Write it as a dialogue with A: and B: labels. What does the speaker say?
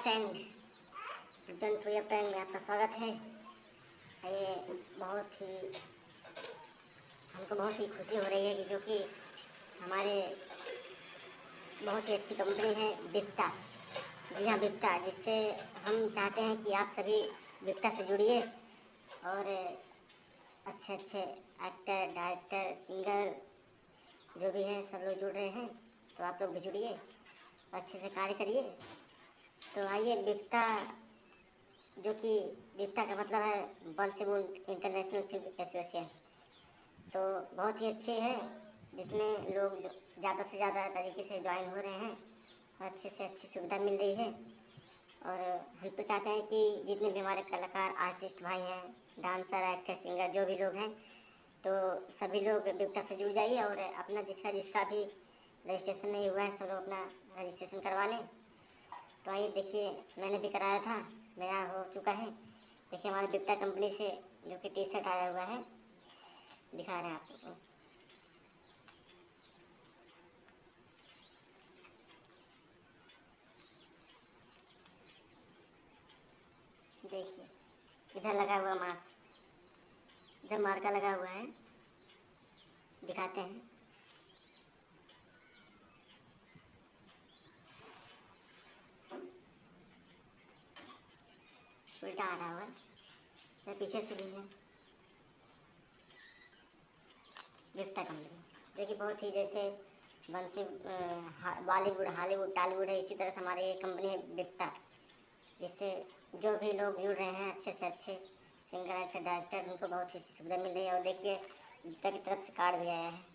A: Friend जनप्रिय prank में आपका स्वागत है। ये हमको बहुत ही खुशी हो रही है कि जो कि हमारे बहुत ही अच्छी कंपनी है बिप्टा। जी हाँ, बिप्टा, जिससे हम चाहते हैं कि आप सभी बिप्टा से जुड़िए और अच्छे अच्छे एक्टर, डायरेक्टर, सिंगर जो भी हैं सब लोग जुड़ रहे हैं, तो आप लोग भी जुड़िए, अच्छे से कार्य करिए। तो आइए, बिप्टा, जो कि बिप्टा का मतलब है बॉलीवुड इंटरनेशनल फिल्म एसोसिएशन, तो बहुत ही अच्छे है, जिसमें लोग ज़्यादा से ज़्यादा तरीके से ज्वाइन हो रहे हैं और अच्छे से अच्छी सुविधा मिल रही है। और हम तो चाहते हैं कि जितने भी हमारे कलाकार, आर्टिस्ट भाई हैं, डांसर, एक्टर, सिंगर जो भी लोग हैं, तो सभी लोग बिप्टा से जुड़ जाइए और अपना जिसका भी रजिस्ट्रेशन नहीं हुआ है सब लोग अपना रजिस्ट्रेशन करवा लें। तो आइए देखिए, मैंने भी कराया था, मेरा हो चुका है। देखिए हमारे बिप्टा कंपनी से जो कि टी शर्ट आया हुआ है, दिखा रहे हैं आप लोगों को। देखिए इधर लगा हुआ मास्क, इधर मार्का लगा हुआ है, दिखाते हैं। उल्टा आ रहा हुआ है, पीछे से भी है। बिप्टा कंपनी जो कि बहुत ही जैसे बंसी बॉलीवुड, हॉलीवुड, टॉलीवुड है, इसी तरह से हमारी ये कंपनी है बिप्टा, जिससे जो भी लोग जुड़ रहे हैं अच्छे से अच्छे सिंगर, एक्टर, डायरेक्टर, उनको बहुत ही अच्छी सुविधा मिल रही है। और देखिए बिप्टा की तरफ से कार्ड भी आया है।